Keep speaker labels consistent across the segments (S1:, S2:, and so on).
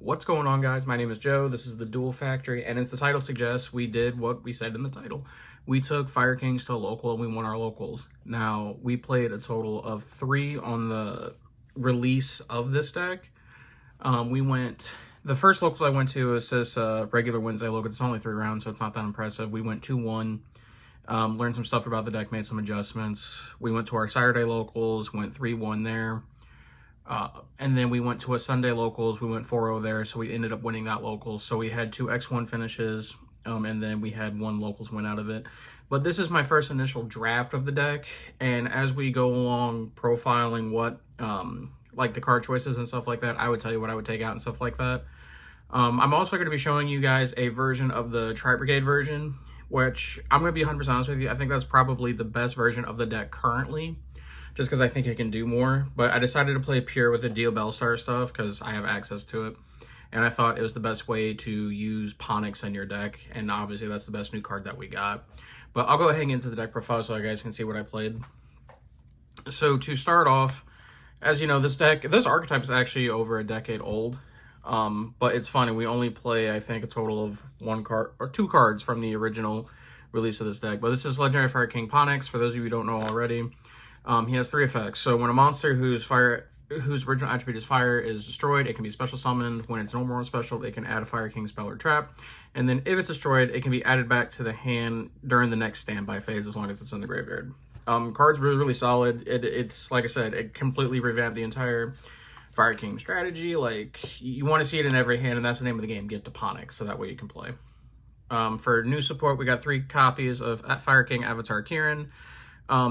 S1: What's going on, guys? My name is Joe. This is the Duel Factory, and as the title suggests, we did what we said in the title. We took Fire Kings to a local and we won our locals. Now, we played a total of 3 on the release of this deck. The first locals I went to is this regular Wednesday local. It's only 3 rounds, so it's not that impressive. We went 2-1, learned some stuff about the deck, made some adjustments. We went to our Saturday locals, went 3-1 there. And then we went to a Sunday locals. We went 4-0 there, so we ended up winning that locals. So we had 2 X1 finishes, and then we had 1 locals win out of it. But this is my first initial draft of the deck, and as we go along profiling what, like the card choices and stuff like that, I would tell you what I would take out and stuff like that. I'm also going to be showing you guys a version of the Tri-Brigade version, which I'm going to be 100% honest with you. I think that's probably the best version of the deck currently, just because I think it can do more. But I decided to play pure with the Dio Bellstar stuff because I have access to it. And I thought it was the best way to use Ponix in your deck. And obviously that's the best new card that we got. But I'll go ahead and get into the deck profile so you guys can see what I played. So to start off, as you know, this archetype is actually over a decade old. But it's funny, we only play, I think, a total of 1 card or 2 cards from the original release of this deck. But this is Legendary Fire King Ponix, for those of you who don't know already. He has 3 effects. So when a monster whose original attribute is fire is destroyed, it can be special summoned. When it's normal or special, it can add a Fire King spell or trap. And then if it's destroyed, it can be added back to the hand during the next standby phase as long as it's in the graveyard. Card's really solid. It's like I said, it completely revamped the entire Fire King strategy. Like, you want to see it in every hand, and that's the name of the game. Get to Ponix, so that way you can play. For new support, we got 3 copies of Fire King Avatar Kieran.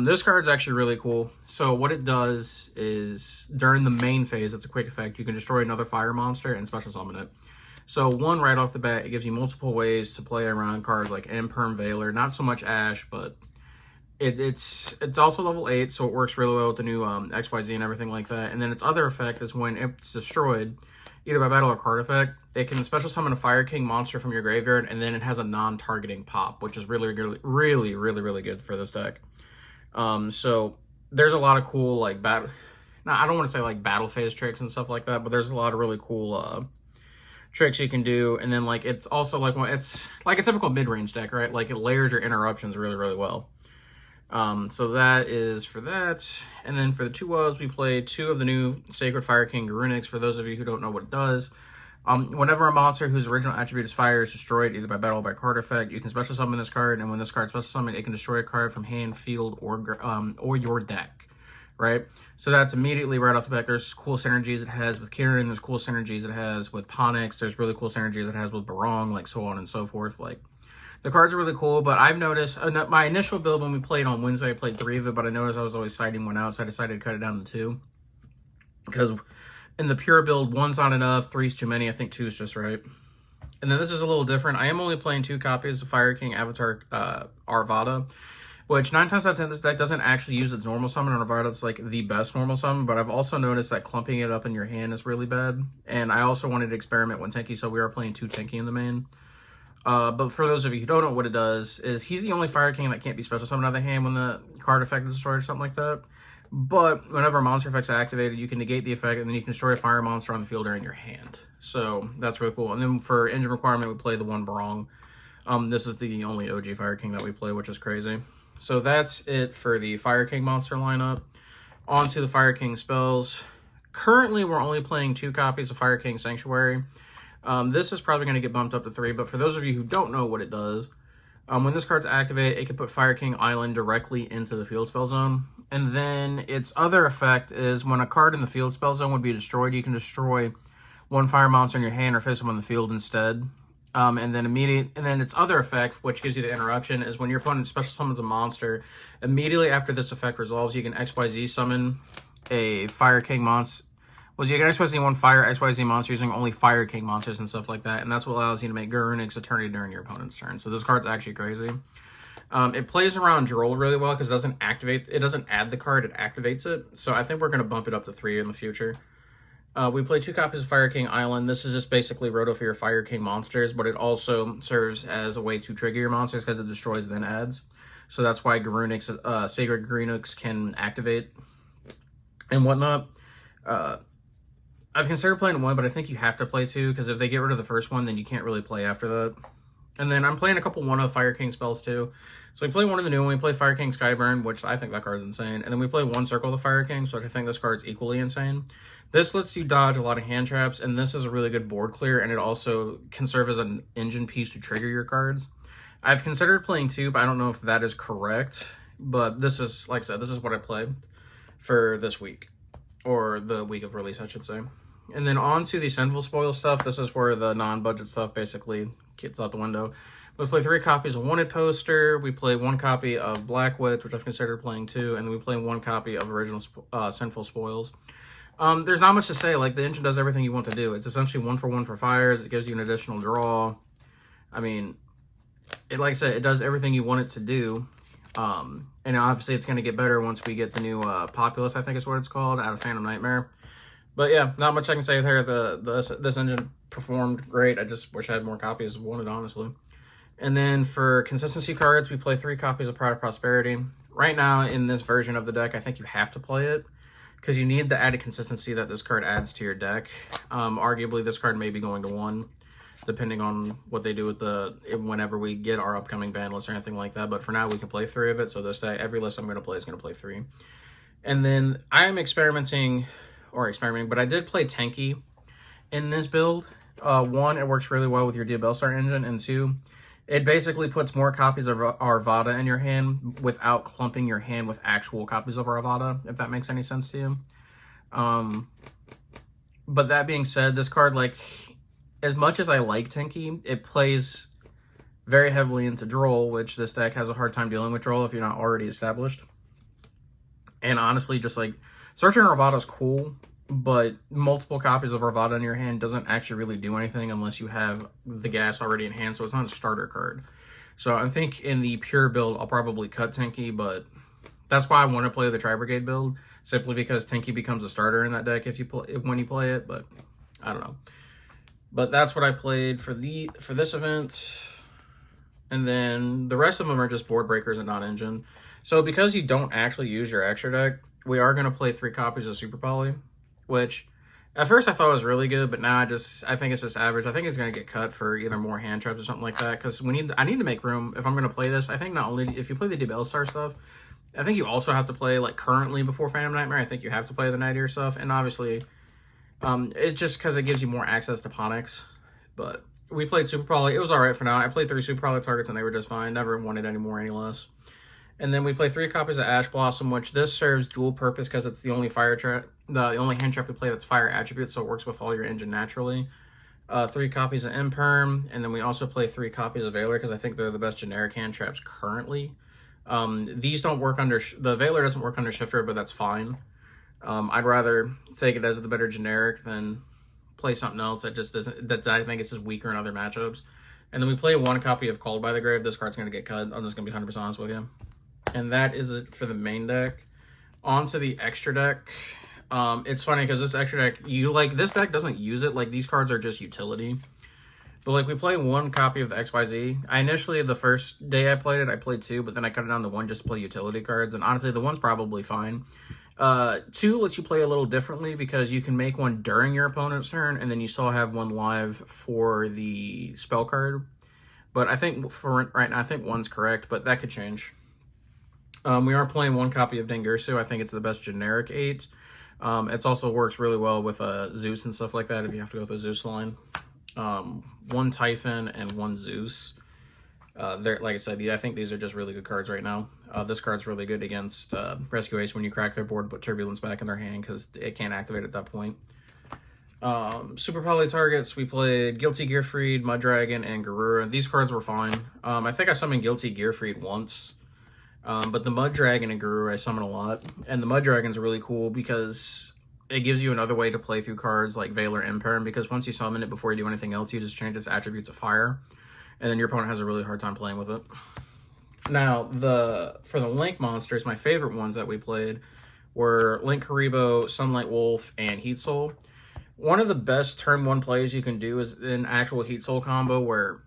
S1: This card's actually really cool. So what it does is, during the main phase, it's a quick effect. You can destroy another fire monster and special summon it. So one, right off the bat, it gives you multiple ways to play around cards like Imperm Veiler. Not so much Ash, but it's also level 8, so it works really well with the new XYZ and everything like that. And then its other effect is when it's destroyed, either by battle or card effect, it can special summon a Fire King monster from your graveyard, and then it has a non-targeting pop, which is really good for this deck. So there's a lot of cool, like, I don't want to say like battle phase tricks and stuff like that, but there's a lot of really cool tricks you can do. And then, like, it's also like, it's like a typical mid-range deck, right? Like, it layers your interruptions really well. So that is for that. And then for the 2-ofs, we played 2 of the new Sacred Fire King Garunix. For those of you who don't know what it does, whenever a monster whose original attribute is fire is destroyed, either by battle or by card effect, you can special summon this card, and when this card is special summoned, it can destroy a card from hand, field, or your deck, right? So that's immediately right off the bat. There's cool synergies it has with Kieran, there's cool synergies it has with Ponix, there's really cool synergies it has with Barong, like so on and so forth. Like, the cards are really cool, but I've noticed, my initial build when we played on Wednesday, I played 3 of it, but I noticed I was always siding 1 out, so I decided to cut it down to 2. Because in the pure build, 1's not enough, 3's too many, I think 2 is just right. And then this is a little different. I am only playing 2 copies of Fire King Avatar Arvada, which 9 times out of 10 this deck doesn't actually use its normal summon, and Arvada's like the best normal summon, but I've also noticed that clumping it up in your hand is really bad. And I also wanted to experiment with Tenki, so we are playing 2 Tenki in the main. But for those of you who don't know what it does, is he's the only Fire King that can't be special summoned out of the hand when the card effect is destroyed or something like that. But whenever a monster effect's activated, you can negate the effect, and then you can destroy a fire monster on the field or in your hand. So that's really cool. And then for engine requirement, we play the 1 Barong. This is the only OG Fire King that we play, which is crazy. So that's it for the Fire King monster lineup. On to the Fire King spells. Currently, we're only playing 2 copies of Fire King Sanctuary. This is probably going to get bumped up to 3, but for those of you who don't know what it does, when this card's activated, it can put Fire King Island directly into the field spell zone. And then its other effect is when a card in the field spell zone would be destroyed, you can destroy 1 fire monster in your hand or face them on the field instead. And then its other effect, which gives you the interruption, is when your opponent special summons a monster, immediately after this effect resolves, you can XYZ summon a Fire King monster. Well, you can XYZ 1 Fire XYZ monster using only Fire King monsters and stuff like that, and that's what allows you to make Garunix Eternity during your opponent's turn. So this card's actually crazy. It plays around Droll really well because it doesn't add the card, it activates it. So I think we're going to bump it up to 3 in the future. We play 2 copies of Fire King Island. This is just basically Roto for your Fire King monsters, but it also serves as a way to trigger your monsters because it destroys then adds. So that's why Sacred Garunix can activate and whatnot. I've considered playing 1, but I think you have to play 2, because if they get rid of the first one, then you can't really play after that. And then I'm playing a couple 1 of Fire King spells too. So we play one of the new one, we play Fire King Skyburn, which I think that card's insane. And then we play 1 Circle of the Fire King, so I think this card's equally insane. This lets you dodge a lot of hand traps, and this is a really good board clear, and it also can serve as an engine piece to trigger your cards. I've considered playing 2, but I don't know if that is correct. But this is, like I said, this is what I played for this week. Or the week of release, I should say. And then on to the Sinful Spoil stuff. This is where the non-budget stuff basically gets out the window. We play 3 copies of Wanted Poster. We play 1 copy of Black Witch, which I've considered playing 2. And then we play 1 copy of original Sinful Spoils. There's not much to say. Like, the engine does everything you want to do. It's essentially 1 for 1 for fires. It gives you an additional draw. I mean, like I said, it does everything you want it to do. And obviously it's going to get better once we get the new Populous, I think is what it's called, out of Phantom Nightmare. But yeah, not much I can say there. This engine performed great. I just wish I had more copies of Wanted, honestly. And then for consistency cards, we play 3 copies of Pride of Prosperity. Right now, in this version of the deck, I think you have to play it, because you need the added consistency that this card adds to your deck. Arguably, this card may be going to 1, depending on what they do with whenever we get our upcoming ban list or anything like that. But for now, we can play 3 of it. So this day, every list I'm going to play is going to play 3. And then I am experimenting, but I did play Tenki in this build. 1, it works really well with your Diabellstar engine, and 2, it basically puts more copies of Arvada in your hand without clumping your hand with actual copies of Arvada, if that makes any sense to you. But that being said, this card, like, as much as I like Tenki, it plays very heavily into Droll, which this deck has a hard time dealing with Droll if you're not already established. And honestly, just like, Searching Arvada is cool, but multiple copies of Arvada in your hand doesn't actually really do anything unless you have the gas already in hand, so it's not a starter card. So I think in the pure build, I'll probably cut Tenki, but that's why I want to play the Tri-Brigade build, simply because Tenki becomes a starter in that deck when you play it, but I don't know. But that's what I played for this event. And then the rest of them are just board breakers and not engine. So because you don't actually use your extra deck, we are going to play 3 copies of Super Poly, which at first I thought was really good, but now I think it's just average. I think it's going to get cut for either more hand traps or something like that, because I need to make room if I'm going to play this. I think not only if you play the Diabellstar stuff, I think you also have to play, like, currently before Phantom Nightmare, I think you have to play the Night Ear stuff, and obviously it's just because it gives you more access to Ponyx. But we played Super Poly. It was alright for now. I played 3 Super Poly targets and they were just fine. Never wanted any more, any less. And then we play 3 copies of Ash Blossom, which this serves dual purpose because it's the only fire trap, the only hand trap we play that's fire attribute, so it works with all your engine naturally. 3 copies of Imperm, and then we also play 3 copies of Valor because I think they're the best generic hand traps currently. These don't work under, the Valor doesn't work under Shifter, but that's fine. I'd rather take it as the better generic than play something else that just doesn't, that I think is just weaker in other matchups. And then we play 1 copy of Called by the Grave. This card's going to get cut. I'm just going to be 100% honest with you. And that is it for the main deck. On to the extra deck. It's funny because this extra deck, this deck doesn't use it. Like, these cards are just utility. But, like, we play 1 copy of the XYZ. Initially, the first day I played it, I played 2, but then I cut it down to 1 just to play utility cards. And honestly, the 1's probably fine. 2 lets you play a little differently because you can make 1 during your opponent's turn, and then you still have 1 live for the spell card. But I think for right now, I think 1's correct, but that could change. We are playing 1 copy of Dengursu. I think it's the best generic 8. It also works really well with Zeus and stuff like that if you have to go with the Zeus line. 1 Typhon and 1 Zeus. Like I said, I think these are just really good cards right now. This card's really good against Rescue Ace when you crack their board, put Turbulence back in their hand because it can't activate at that point. Super Poly targets, we played Guilty Gearfried, Mud Dragon, and Garura. These cards were fine. I think I summoned Guilty Gearfried once. But the Mud Dragon and Garura I summon a lot. And the Mud Dragon's really cool because it gives you another way to play through cards like Valor Imperm, because once you summon it before you do anything else, you just change its attribute to fire. And then your opponent has a really hard time playing with it. Now, for the Link monsters, my favorite ones that we played were Link Karibo, Sunlight Wolf, and Heat Soul. One of the best turn 1 plays you can do is an actual Heat Soul combo where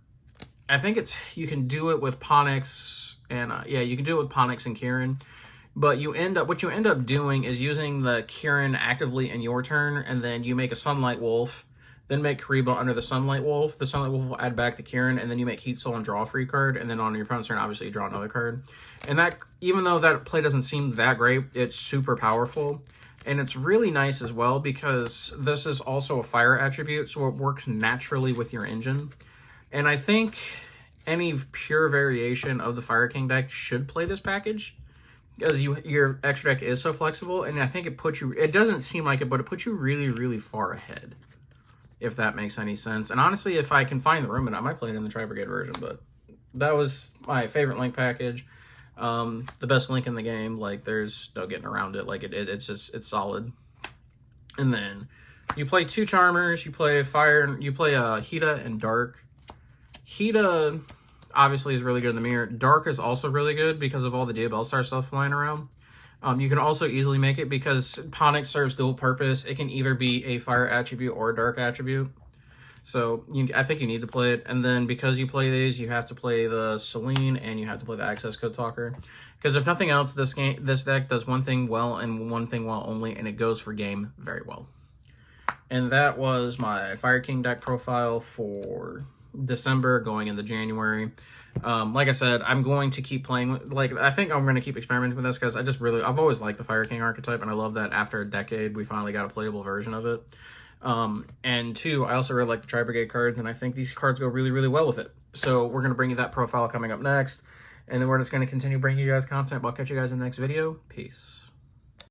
S1: I think you can do it with Ponyx and, you can do it with Ponyx and Kieran. But what you end up doing is using the Kieran actively in your turn, and then you make a Sunlight Wolf, then make Kariba under the Sunlight Wolf. The Sunlight Wolf will add back the Kieran, and then you make Heat Soul and draw a free card, and then on your opponent's turn, obviously, you draw another card. And that, even though that play doesn't seem that great, it's super powerful. And it's really nice as well because this is also a fire attribute, so it works naturally with your engine. And I think any pure variation of the Fire King deck should play this package, because your extra deck is so flexible, and I think it doesn't seem like it, but it puts you really, really far ahead, if that makes any sense. And honestly, if I can find the room, and I might play it in the Tri-Brigade version, but that was my favorite Link package. The best Link in the game, like, there's no getting around it. Like, it's solid. And then you play 2 Charmers, you play Fire, you play Hita and Dark. Hita obviously is really good in the mirror. Dark is also really good because of all the Diabell Star stuff flying around. You can also easily make it because Ponic serves dual purpose. It can either be a fire attribute or a dark attribute. So I think you need to play it. And then because you play these, you have to play the Celine and you have to play the Access Code Talker. Because if nothing else, this deck does one thing well and one thing well only, and it goes for game very well. And that was my Fire King deck profile for December going into January. Like I said, I'm going to keep playing with, I think I'm going to keep experimenting with this because I've always liked the Fire King archetype, and I love that after a decade we finally got a playable version of it. And 2, I also really like the Tri-Brigade cards, and I think these cards go really, really well with it. So we're going to bring you that profile coming up next, and then we're just going to continue bringing you guys content. I'll catch you guys in the next video. Peace.